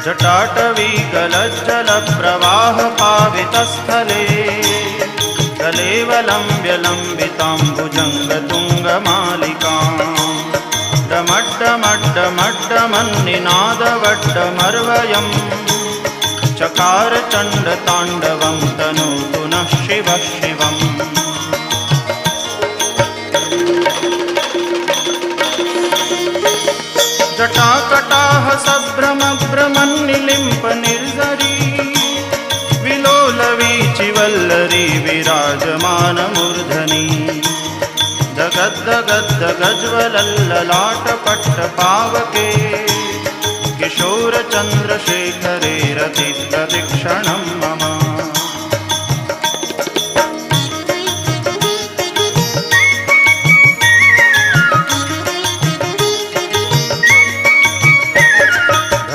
जटाटवीगलज्जलप्रवाहपावितस्थले कलेवलम्ब्य लम्बिताम्बुजङ्गतुङ्गमालिकाम् डमड्डमड्डमड्डमन्निनादवड्डमर्वयम् चकार चण्डताण्डवं तनोतु नः शिवः शिवम्। जटाकटाह सभ्रमभ्रमन्निलिम्प निर्झरी विलोलवीचिवल्लरी विराजमानमूर्धनि दगद्दगद्दगज्ज्वलल्ललाटपट्टपावके किशोरचन्द्रशेखरे रतिप्रदक्षिणम्